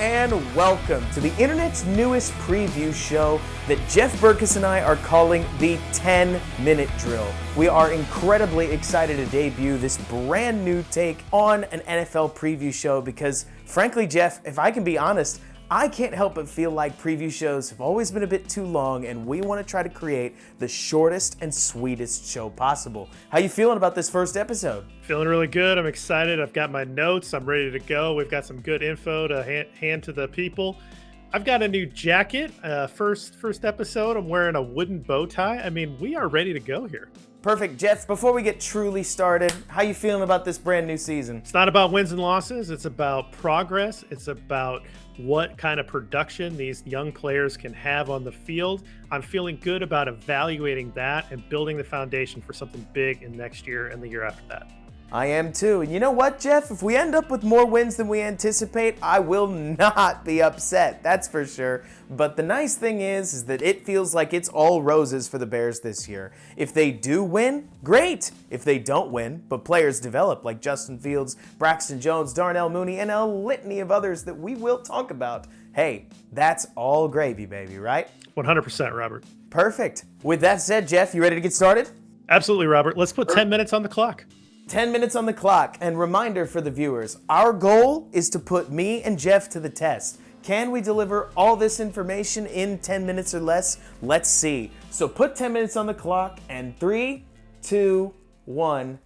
and welcome to the internet's newest preview show that Jeff Berkus and I are calling the 10-Minute Drill. We are incredibly excited to debut this brand new take on an NFL preview show because, frankly, Jeff, if I can be honest, I can't help but feel like preview shows have always been a bit too long, and we want to try to create the shortest and sweetest show possible. How you feeling about this first episode? Feeling really good. I'm excited. I've got my notes. I'm ready to go. We've got some good info to hand to the people. I've got a new jacket. First episode, I'm wearing a wooden bow tie. I mean, we are ready to go here. Perfect. Jeff, before we get truly started, how you feeling about this brand new season? It's not about wins and losses. It's about progress. It's about what kind of production these young players can have on the field. I'm feeling good about evaluating that and building the foundation for something big in next year and the year after that. I am too. And you know what, Jeff? If we end up with more wins than we anticipate, I will not be upset. That's for sure. But the nice thing is that it feels like it's all roses for the Bears this year. If they do win, great. If they don't win, but players develop like Justin Fields, Braxton Jones, Darnell Mooney, and a litany of others that we will talk about, hey, that's all gravy, baby, right? 100%, Robert. Perfect. With that said, Jeff, you ready to get started? Absolutely, Robert. Let's put 10 minutes on the clock. 10 minutes on the clock, and reminder for the viewers, our goal is to put me and Jeff to the test. Can we deliver all this information in 10 minutes or less? Let's see. So put 10 minutes on the clock, and 3, 2, 1,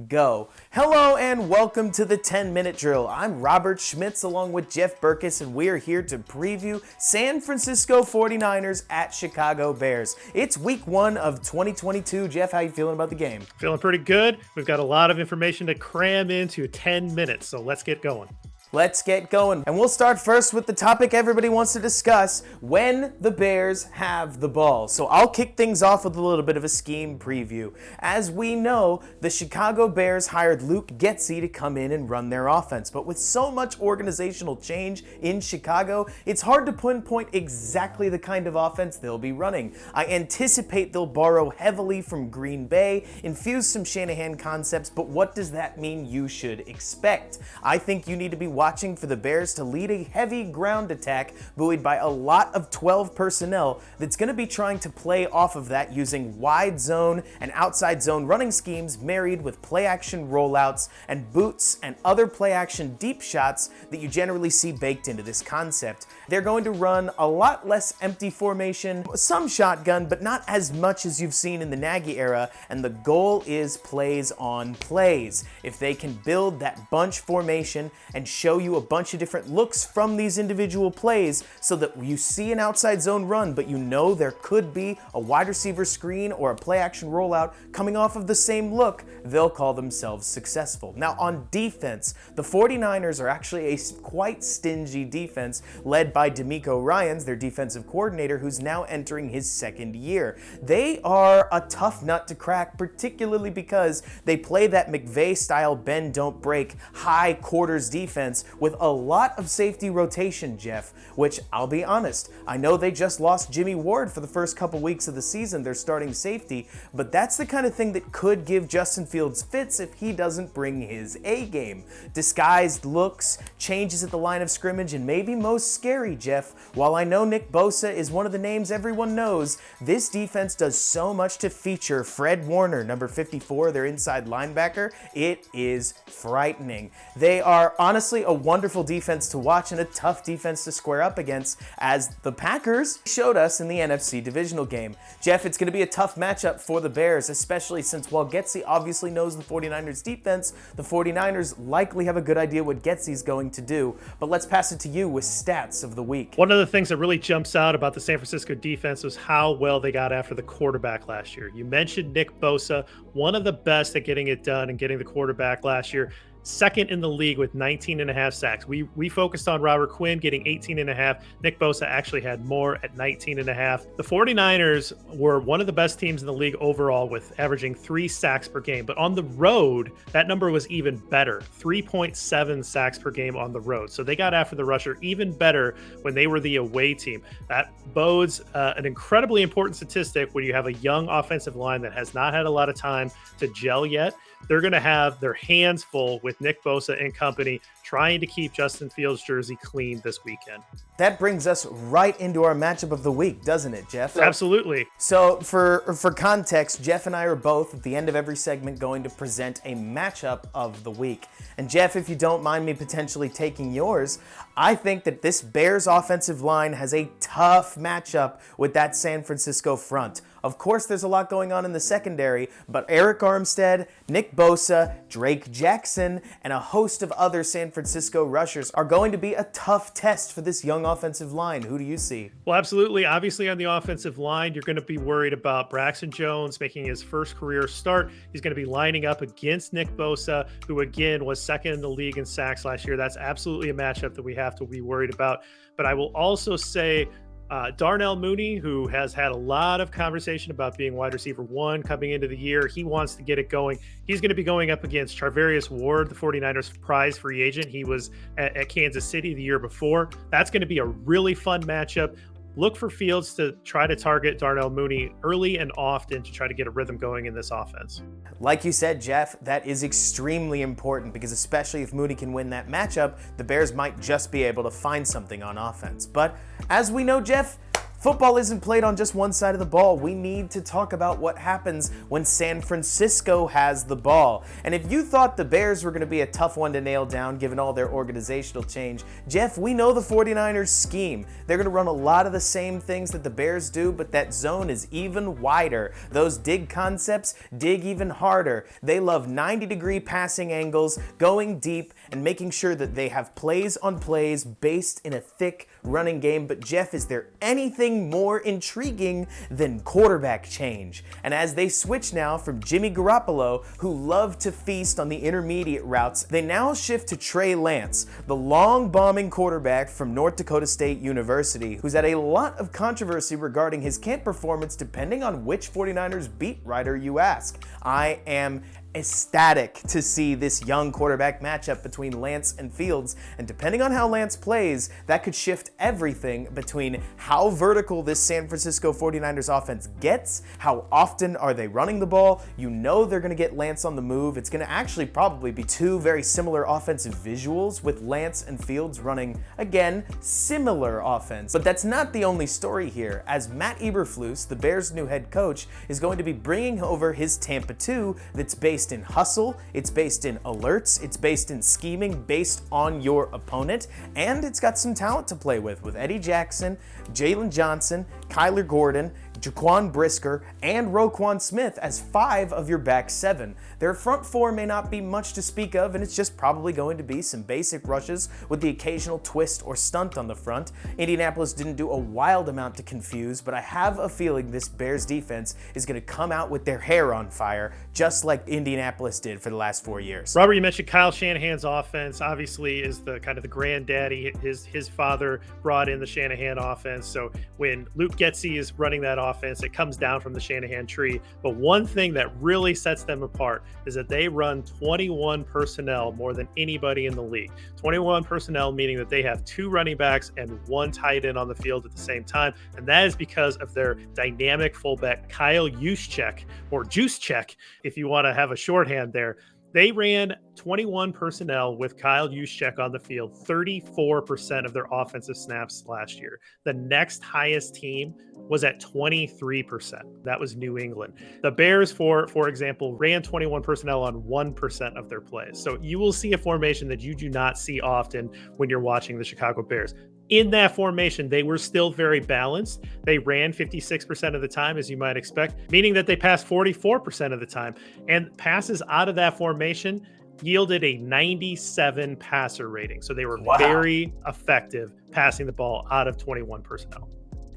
go. Hello and welcome to the 10-Minute Drill. I'm Robert Schmitz along with Jeff Berkus, and we are here to preview San Francisco 49ers at Chicago Bears. It's week 1 of 2022. Jeff, how you feeling about the game? Feeling pretty good. We've got a lot of information to cram into 10 minutes, so let's get going. Let's get going. And we'll start first with the topic everybody wants to discuss, when the Bears have the ball. So I'll kick things off with a little bit of a scheme preview. As we know, the Chicago Bears hired Luke Getsy to come in and run their offense. But with so much organizational change in Chicago, it's hard to pinpoint exactly the kind of offense they'll be running. I anticipate they'll borrow heavily from Green Bay, infuse some Shanahan concepts, but what does that mean you should expect? I think you need to be watching for the Bears to lead a heavy ground attack buoyed by a lot of 12 personnel that's going to be trying to play off of that using wide zone and outside zone running schemes married with play action rollouts and boots and other play action deep shots that you generally see baked into this concept. They're going to run a lot less empty formation, some shotgun, but not as much as you've seen in the Nagy era, and the goal is plays on plays. If they can build that bunch formation and show you a bunch of different looks from these individual plays so that you see an outside zone run, but you know there could be a wide receiver screen or a play action rollout coming off of the same look, they'll call themselves successful. Now on defense, the 49ers are actually a quite stingy defense led by DeMeco Ryans, their defensive coordinator, who's now entering his second year. They are a tough nut to crack, particularly because they play that McVay-style bend, don't break, high quarters defense with a lot of safety rotation, Jeff, which I'll be honest, I know they just lost Jimmy Ward for the first couple weeks of the season, their starting safety, but that's the kind of thing that could give Justin Fields fits if he doesn't bring his A game. Disguised looks, changes at the line of scrimmage, and maybe most scary, Jeff, while I know Nick Bosa is one of the names everyone knows, this defense does so much to feature Fred Warner, number 54, their inside linebacker. It is frightening. They are honestly a wonderful defense to watch and a tough defense to square up against, as the Packers showed us in the NFC divisional game. Jeff, it's going to be a tough matchup for the Bears, especially since while Getsy obviously knows the 49ers defense, the 49ers likely have a good idea what Getsy's going to do. But let's pass it to you with stats of the week. One of the things that really jumps out about the San Francisco defense was how well they got after the quarterback last year. You mentioned Nick Bosa, one of the best at getting it done and getting the quarterback last year. second in the league with 19.5 sacks. We focused on Robert Quinn getting 18.5. Nick Bosa actually had more at 19.5. The 49ers were one of the best teams in the league overall with averaging 3 sacks per game. But on the road, that number was even better, 3.7 sacks per game on the road. So they got after the rusher even better when they were the away team. That bodes an incredibly important statistic when you have a young offensive line that has not had a lot of time to gel yet. They're going to have their hands full with with Nick Bosa and company trying to keep Justin Fields' jersey clean this weekend. That brings us right into our matchup of the week, doesn't it, Jeff? Absolutely. So for context, Jeff and I are both at the end of every segment going to present a matchup of the week. And Jeff, if you don't mind me potentially taking yours, I think that this Bears offensive line has a tough matchup with that San Francisco front. Of course, there's a lot going on in the secondary, but Eric Armstead, Nick Bosa, Drake Jackson, and a host of other San Francisco rushers are going to be a tough test for this young offensive line. Who do you see? Well, absolutely. Obviously, on the offensive line, you're going to be worried about Braxton Jones making his first career start. He's going to be lining up against Nick Bosa, who again was second in the league in sacks last year. That's absolutely a matchup that we have to be worried about. But I will also say Darnell Mooney, who has had a lot of conversation about being wide receiver 1 coming into the year. He wants to get it going. He's going to be going up against Charvarius Ward, the 49ers prize free agent. He was at Kansas City the year before. That's going to be a really fun matchup. Look for Fields to try to target Darnell Mooney early and often to try to get a rhythm going in this offense. Like you said, Jeff, that is extremely important because especially if Mooney can win that matchup, the Bears might just be able to find something on offense. But as we know, Jeff, football isn't played on just one side of the ball. We need to talk about what happens when San Francisco has the ball. And if you thought the Bears were going to be a tough one to nail down given all their organizational change, Jeff, we know the 49ers scheme. They're going to run a lot of the same things that the Bears do, but that zone is even wider. Those dig concepts dig even harder. They love 90-degree passing angles, going deep, and making sure that they have plays on plays based in a thick running game. But Jeff, is there anything more intriguing than quarterback change? And as they switch now from Jimmy Garoppolo, who loved to feast on the intermediate routes, they now shift to Trey Lance, the long bombing quarterback from North Dakota State University, who's had a lot of controversy regarding his camp performance depending on which 49ers beat writer you ask. I am ecstatic to see this young quarterback matchup between Lance and Fields, and depending on how Lance plays, that could shift everything between how vertical this San Francisco 49ers offense gets, how often are they running the ball. You know they're going to get Lance on the move. It's going to actually probably be two very similar offensive visuals with Lance and Fields running, again, similar offense. But that's not the only story here, as Matt Eberflus, the Bears' new head coach, is going to be bringing over his Tampa 2 that's based in hustle, it's based in alerts, it's based in scheming based on your opponent, and it's got some talent to play with Eddie Jackson, Jalen Johnson, Kyler Gordon, Jaquan Brisker, and Roquan Smith as 5 of your back 7. Their front 4 may not be much to speak of, and it's just probably going to be some basic rushes with the occasional twist or stunt on the front. Indianapolis didn't do a wild amount to confuse, but I have a feeling this Bears defense is going to come out with their hair on fire, just like Indianapolis did for the last 4 years. Robert, you mentioned Kyle Shanahan's offense obviously is the kind of the granddaddy. His father brought in the Shanahan offense, so when Luke Getsy is running that offense, it comes down from the Shanahan tree. But one thing that really sets them apart is that they run 21 personnel more than anybody in the league. 21 personnel, meaning that they have 2 running backs and 1 tight end on the field at the same time. And that is because of their dynamic fullback, Kyle Juszczyk, or Juszczyk, if you want to have a shorthand there. They ran 21 personnel with Kyle Juszczyk on the field, 34% of their offensive snaps last year. The next highest team was at 23%. That was New England. The Bears, for example, ran 21 personnel on 1% of their plays. So you will see a formation that you do not see often when you're watching the Chicago Bears. In that formation, they were still very balanced. They ran 56% of the time, as you might expect, meaning that they passed 44% of the time. And passes out of that formation yielded a 97 passer rating. So they were very effective passing the ball out of 21 personnel.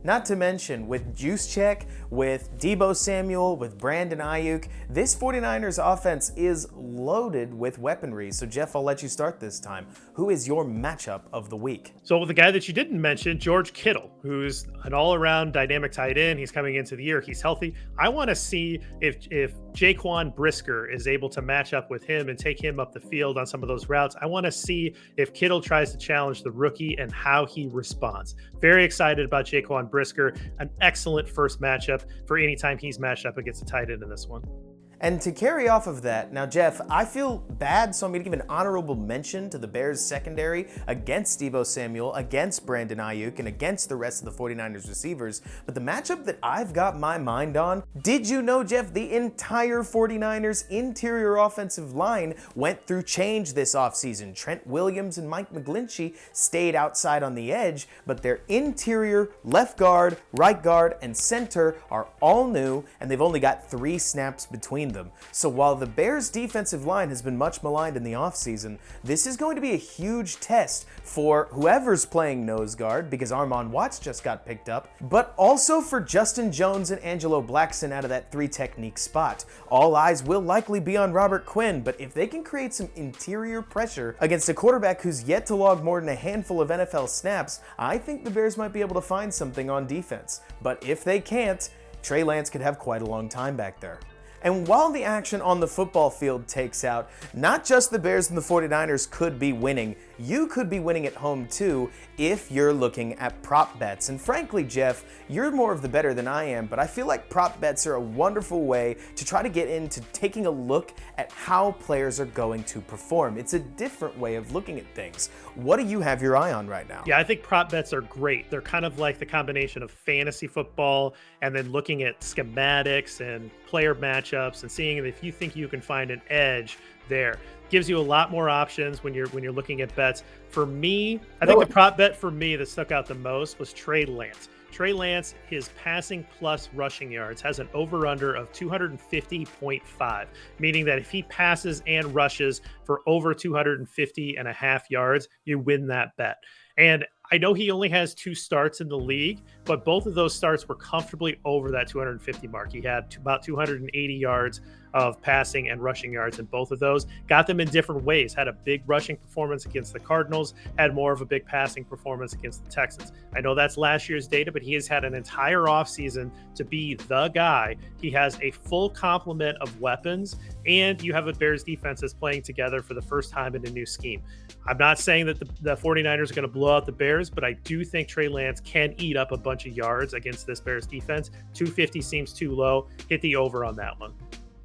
Not to mention, with Juszczyk, with Deebo Samuel, with Brandon Ayuk, this 49ers offense is loaded with weaponry. So Jeff, I'll let you start this time. Who is your matchup of the week? So the guy that you didn't mention, George Kittle, who's an all-around dynamic tight end. He's coming into the year. He's healthy. I want to see if Jaquan Brisker is able to match up with him and take him up the field on some of those routes. I want to see if Kittle tries to challenge the rookie and how he responds. Very excited about Jaquan Brisker. An excellent first matchup for any time he's matched up against a tight end in this one. And to carry off of that, now Jeff, I feel bad, so I'm going to give an honorable mention to the Bears secondary against Deebo Samuel, against Brandon Ayuk, and against the rest of the 49ers receivers. But the matchup that I've got my mind on, did you know, Jeff, the entire 49ers interior offensive line went through change this offseason. Trent Williams and Mike McGlinchey stayed outside on the edge, but their interior left guard, right guard, and center are all new, and they've only got 3 snaps between them. So while the Bears' defensive line has been much maligned in the offseason, this is going to be a huge test for whoever's playing nose guard, because Armon Watts just got picked up, but also for Justin Jones and Angelo Blackson out of that 3-technique spot. All eyes will likely be on Robert Quinn, but if they can create some interior pressure against a quarterback who's yet to log more than a handful of NFL snaps, I think the Bears might be able to find something on defense. But if they can't, Trey Lance could have quite a long time back there. And while the action on the football field takes out, not just the Bears and the 49ers could be winning, you could be winning at home too if you're looking at prop bets. And frankly, Jeff, you're more of the better than I am, but I feel like prop bets are a wonderful way to try to get into taking a look at how players are going to perform. It's a different way of looking at things. What do you have your eye on right now? Yeah, I think prop bets are great. They're kind of like the combination of fantasy football and then looking at schematics and player matchups and seeing if you think you can find an edge there. Gives you a lot more options when you're looking at bets. For me, I think the prop bet for me that stuck out the most was Trey Lance. Trey Lance, his passing plus rushing yards, has an over-under of 250.5, meaning that if he passes and rushes for over 250.5 yards, you win that bet. And I know he only has 2 starts in the league, but both of those starts were comfortably over that 250 mark. He had about 280 yards of passing and rushing yards in both of those. Got them in different ways. Had a big rushing performance against the Cardinals, had more of a big passing performance against the Texans. I know that's last year's data, but he has had an entire offseason to be the guy. He has a full complement of weapons, and you have a Bears defense that's playing together for the first time in a new scheme. I'm not saying that the 49ers are going to blow out the Bears, but I do think Trey Lance can eat up a bunch of yards against this Bears defense. 250 seems too low. Hit the over on that one.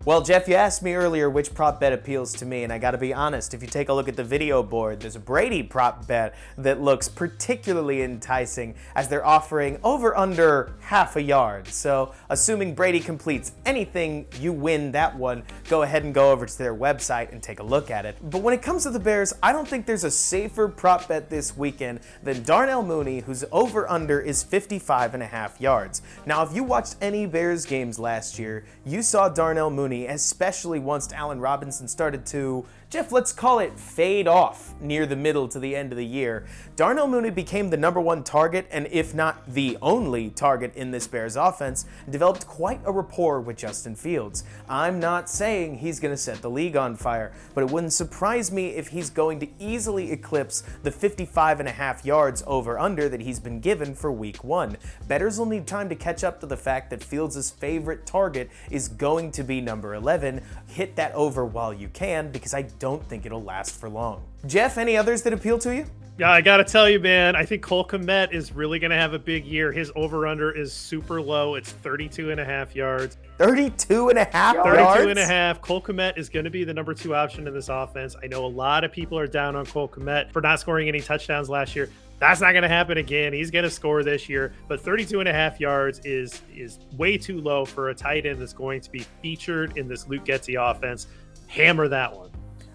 Well, Jeff, you asked me earlier which prop bet appeals to me, and I gotta be honest, if you take a look at the video board, there's a Brady prop bet that looks particularly enticing as they're offering over under half a yard. So, assuming Brady completes anything, you win that one. Go ahead and go over to their website and take a look at it. But when it comes to the Bears, I don't think there's a safer prop bet this weekend than Darnell Mooney, whose over under is 55.5 yards. Now, if you watched any Bears games last year, you saw Darnell Mooney, especially once Allen Robinson started to, Jeff, let's call it fade off near the middle to the end of the year. Darnell Mooney became the #1 target, and if not the only target in this Bears offense, and developed quite a rapport with Justin Fields. I'm not saying he's going to set the league on fire, but it wouldn't surprise me if he's going to easily eclipse the 55.5 yards over under that he's been given for week 1. Bettors will need time to catch up to the fact that Fields' favorite target is going to be number 11. Hit that over while you can, because I don't think it'll last for long. Jeff, any others that appeal to you? Yeah, I got to tell you, man, I think Cole Kmet is really going to have a big year. His over-under is super low. It's 32.5 yards. 32.5 yards? 32.5. Cole Kmet is going to be the number 2 option in this offense. I know a lot of people are down on Cole Kmet for not scoring any touchdowns last year. That's not going to happen again. He's going to score this year, but 32.5 yards is way too low for a tight end that's going to be featured in this Luke Getsy offense. Hammer that one.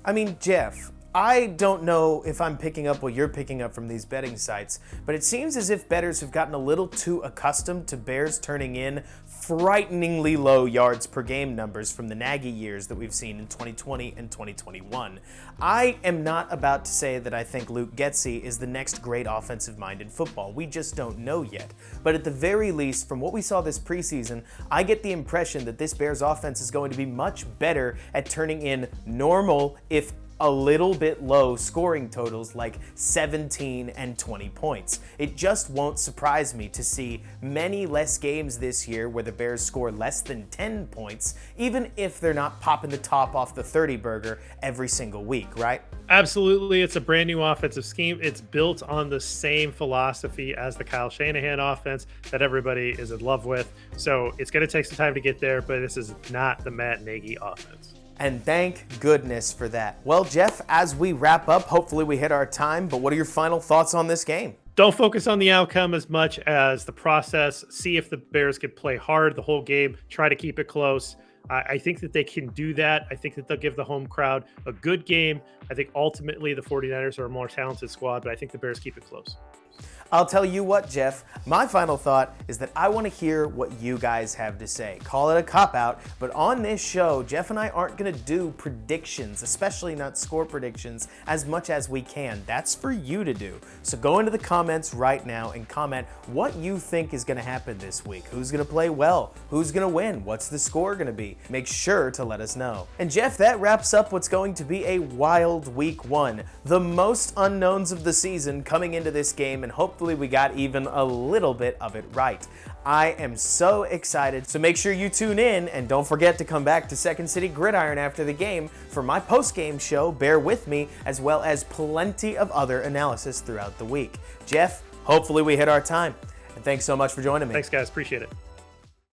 I mean, Jeff, I don't know if I'm picking up what you're picking up from these betting sites, but it seems as if bettors have gotten a little too accustomed to Bears turning in frighteningly low yards per game numbers from the Nagy years that we've seen in 2020 and 2021. I am not about to say that I think Luke Getsy is the next great offensive mind in football. We just don't know yet. But at the very least, from what we saw this preseason, I get the impression that this Bears offense is going to be much better at turning in normal, if a little bit low scoring totals like 17 and 20 points. It just won't surprise me to see many less games this year where the Bears score less than 10 points, even if they're not popping the top off the 30 burger every single week, right? Absolutely. It's a brand new offensive scheme. It's built on the same philosophy as the Kyle Shanahan offense that everybody is in love with. So it's going to take some time to get there, but this is not the Matt Nagy offense. And thank goodness for that. Well, Jeff, as we wrap up, hopefully we hit our time, but what are your final thoughts on this game? Don't focus on the outcome as much as the process. See if the Bears can play hard the whole game. Try to keep it close. I think that they can do that. I think that they'll give the home crowd a good game. I think ultimately the 49ers are a more talented squad, but I think the Bears keep it close. I'll tell you what, Jeff, my final thought is that I want to hear what you guys have to say. Call it a cop-out, but on this show, Jeff and I aren't going to do predictions, especially not score predictions, as much as we can. That's for you to do. So go into the comments right now and comment what you think is going to happen this week. Who's going to play well? Who's going to win? What's the score going to be? Make sure to let us know. And Jeff, that wraps up what's going to be a wild week one. The most unknowns of the season coming into this game, and hopefully we got even a little bit of it right. I am so excited, so make sure you tune in and don't forget to come back to Second City Gridiron after the game for my post-game show, Bear With Me, as well as plenty of other analysis throughout the week. Jeff, hopefully we hit our time, and thanks so much for joining me. Thanks, guys. Appreciate it.